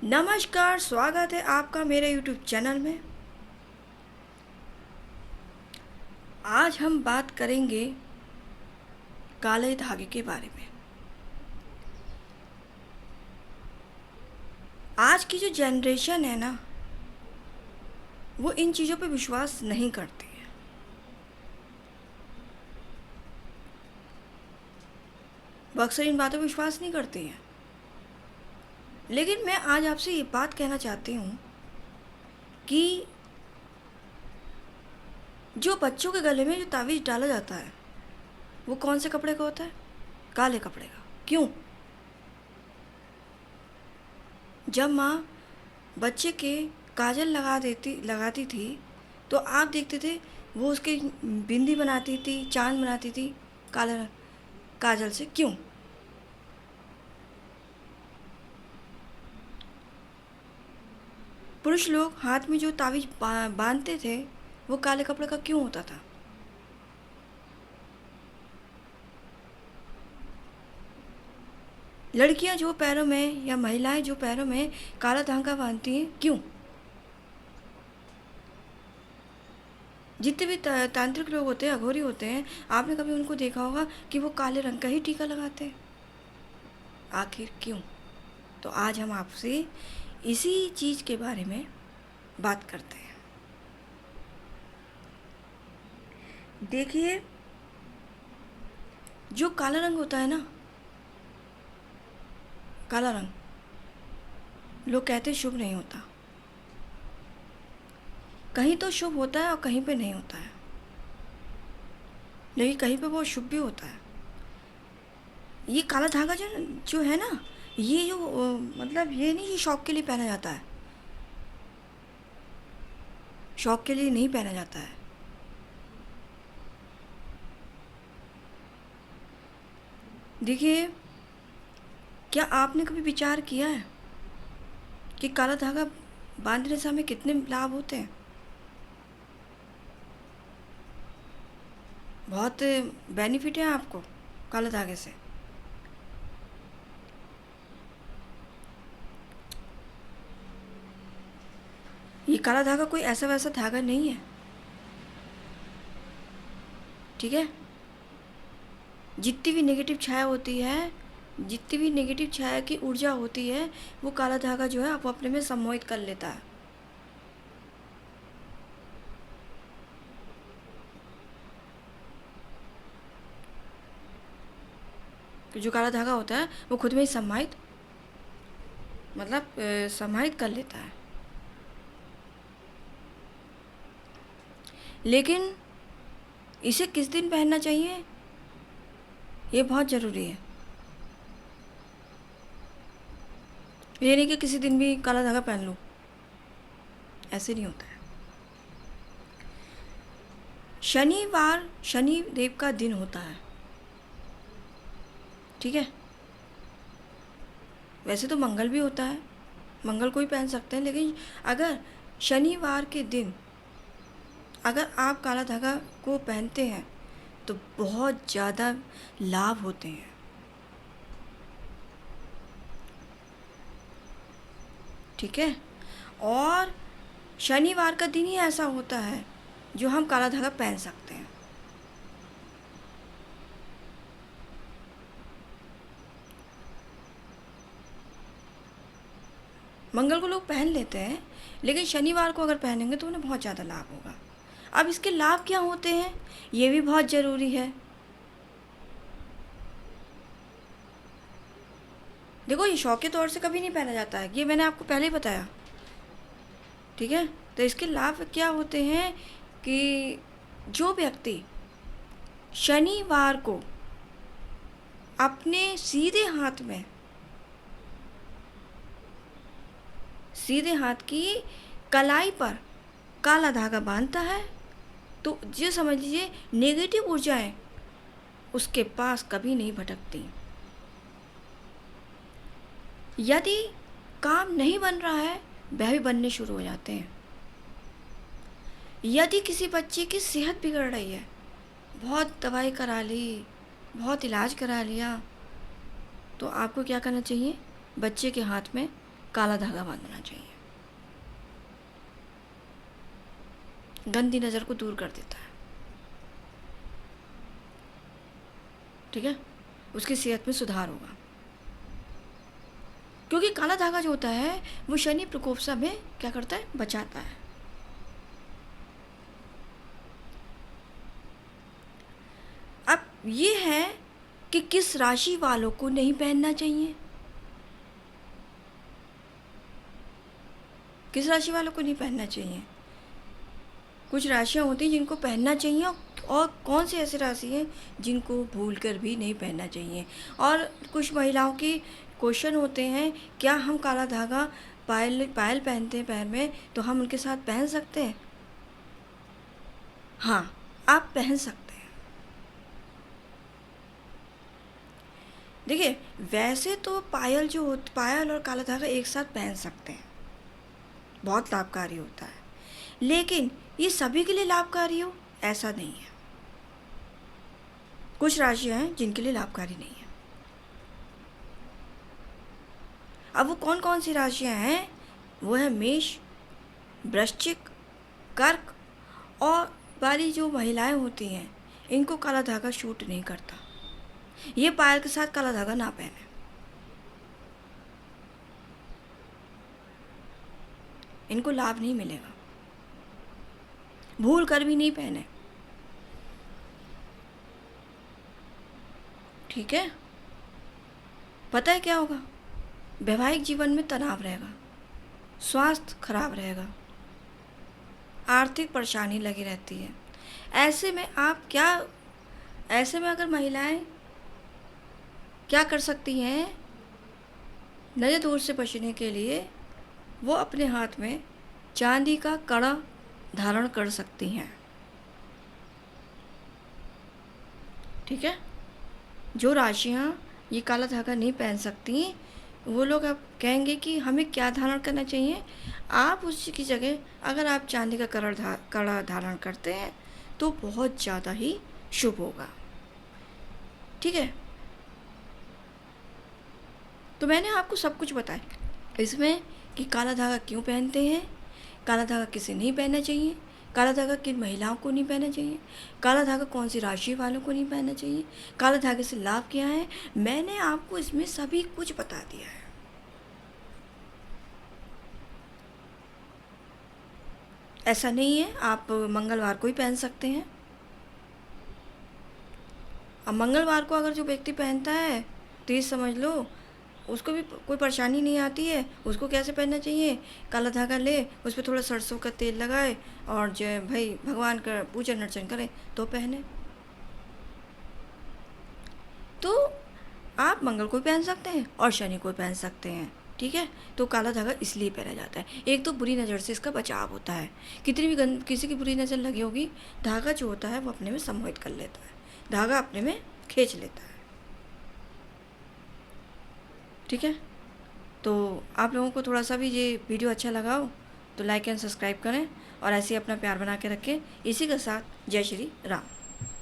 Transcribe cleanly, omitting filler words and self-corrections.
नमस्कार, स्वागत है आपका मेरे यूट्यूब चैनल में। आज हम बात करेंगे काले धागे के बारे में। आज की जो जनरेशन है ना, वो इन चीज़ों पे विश्वास नहीं करती है। वो अक्सर इन बातों पे विश्वास नहीं करती है। लेकिन मैं आज आपसे ये बात कहना चाहती हूँ कि जो बच्चों के गले में जो तावीज़ डाला जाता है, वो कौन से कपड़े का होता है? काले कपड़े का। क्यों? जब माँ बच्चे के काजल लगाती थी तो आप देखते थे वो उसके बिंदी बनाती थी, चाँद बनाती थी काले काजल से। क्यों? पुरुष लोग हाथ में जो तावीज़ बांधते थे, वो काले कपड़े का क्यों होता था? लड़कियां जो पैरों में या महिलाएं जो पैरों में काला धागा बांधती हैं, क्यों? जितने भी तांत्रिक लोग होते हैं, अघोरी होते हैं, आपने कभी उनको देखा होगा कि वो काले रंग का ही टीका लगाते हैं। आखिर क्यों? तो आज हम आपसे इसी चीज़ के बारे में बात करते हैं। देखिए, जो काला रंग होता है ना, काला रंग लोग कहते शुभ नहीं होता। कहीं तो शुभ होता है और कहीं पे नहीं होता है, लेकिन कहीं पे वो शुभ भी होता है। ये काला धागा जो है ना, ये जो मतलब ये नहीं, ये शौक के लिए पहना जाता है। शौक के लिए नहीं पहना जाता है। देखिए, क्या आपने कभी विचार किया है कि काला धागा बांधने से हमें कितने लाभ होते हैं? बहुत बेनिफिट है आपको काला धागे से। ये काला धागा कोई ऐसा वैसा धागा नहीं है, ठीक है? जितनी भी नेगेटिव छाया होती है, जितनी भी नेगेटिव छाया की ऊर्जा होती है, वो काला धागा जो है आप अपने में सम्मोहित कर लेता है। तो जो काला धागा होता है वो खुद में ही समाहित समाहित कर लेता है। लेकिन इसे किस दिन पहनना चाहिए, ये बहुत ज़रूरी है। ये नहीं कि किसी दिन भी काला धागा पहन लो, ऐसे नहीं होता है। शनिवार शनि देव का दिन होता है, ठीक है? वैसे तो मंगल भी होता है, मंगल को भी पहन सकते हैं, लेकिन अगर शनिवार के दिन अगर आप काला धागा को पहनते हैं तो बहुत ज़्यादा लाभ होते हैं। ठीक है? और शनिवार का दिन ही ऐसा होता है जो हम काला धागा पहन सकते हैं। मंगल को लोग पहन लेते हैं, लेकिन शनिवार को अगर पहनेंगे तो उन्हें बहुत ज़्यादा लाभ होगा। अब इसके लाभ क्या होते हैं, ये भी बहुत ज़रूरी है। देखो, ये शौक के तौर से कभी नहीं पहना जाता है, ये मैंने आपको पहले ही बताया, ठीक है? तो इसके लाभ क्या होते हैं कि जो व्यक्ति शनिवार को अपने सीधे हाथ की कलाई पर काला धागा बांधता है, तो ये समझ लीजिए नेगेटिव ऊर्जाएं उसके पास कभी नहीं भटकती। यदि काम नहीं बन रहा है, वह भी बनने शुरू हो जाते हैं। यदि किसी बच्चे की सेहत बिगड़ रही है, बहुत दवाई करा ली, बहुत इलाज करा लिया, तो आपको क्या करना चाहिए? बच्चे के हाथ में काला धागा बांधना चाहिए। गंदी नज़र को दूर कर देता है, ठीक है, उसकी सेहत में सुधार होगा। क्योंकि काला धागा जो होता है वो शनि प्रकोप से हमें क्या करता है, बचाता है। अब ये है कि किस राशि वालों को नहीं पहनना चाहिए, किस राशि वालों को नहीं पहनना चाहिए। कुछ राशियां होती हैं जिनको पहनना चाहिए, और कौन सी ऐसी राशि है जिनको भूलकर भी नहीं पहनना चाहिए। और कुछ महिलाओं की क्वेश्चन होते हैं, क्या हम काला धागा पायल पायल पहनते हैं पैर में, तो हम उनके साथ पहन सकते हैं? हाँ, आप पहन सकते हैं। देखिए, वैसे तो पायल और काला धागा एक साथ पहन सकते हैं, बहुत लाभकारी होता है, लेकिन ये सभी के लिए लाभकारी हो ऐसा नहीं है। कुछ राशियां हैं जिनके लिए लाभकारी नहीं है। अब वो कौन कौन सी राशियां हैं? वो है मेष, वृश्चिक, कर्क और वाली जो महिलाएं होती हैं, इनको काला धागा शूट नहीं करता। ये पायल के साथ काला धागा ना पहने, इनको लाभ नहीं मिलेगा। भूल कर भी नहीं पहने, ठीक है। पता है क्या होगा? वैवाहिक जीवन में तनाव रहेगा, स्वास्थ्य खराब रहेगा, आर्थिक परेशानी लगी रहती है। ऐसे में अगर महिलाएं क्या कर सकती हैं, नज़र दूर से बचने के लिए वो अपने हाथ में चांदी का कड़ा धारण कर सकती हैं, ठीक है। जो राशियां ये काला धागा नहीं पहन सकती, वो लोग अब कहेंगे कि हमें क्या धारण करना चाहिए। आप उसकी जगह अगर आप चांदी का कड़ा धारण करते हैं तो बहुत ज़्यादा ही शुभ होगा, ठीक है। तो मैंने आपको सब कुछ बताया इसमें कि काला धागा क्यों पहनते हैं, काला धागा किसे नहीं पहनना चाहिए, काला धागा किन महिलाओं को नहीं पहनना चाहिए, काला धागा कौन सी राशि वालों को नहीं पहनना चाहिए, काला धागे से लाभ क्या है। मैंने आपको इसमें सभी कुछ बता दिया है। ऐसा नहीं है आप मंगलवार को ही पहन सकते हैं। अब मंगलवार को अगर जो व्यक्ति पहनता है तो ये समझ लो उसको भी कोई परेशानी नहीं आती है। उसको कैसे पहनना चाहिए, काला धागा ले, उस पर थोड़ा सरसों का तेल लगाए और जो है भाई भगवान का पूजन अर्चन करे तो पहने। तो आप मंगल को पहन सकते हैं और शनि को पहन सकते हैं, ठीक है। तो काला धागा इसलिए पहना जाता है, एक तो बुरी नज़र से इसका बचाव होता है। कितनी भी किसी की बुरी नज़र लगी होगी, धागा जो होता है वो अपने में सम्मोहित कर लेता है, धागा अपने में खींच लेता है, ठीक है। तो आप लोगों को थोड़ा सा भी ये वीडियो अच्छा लगा हो तो लाइक एंड सब्सक्राइब करें और ऐसे ही अपना प्यार बना के रखें। इसी के साथ जय श्री राम।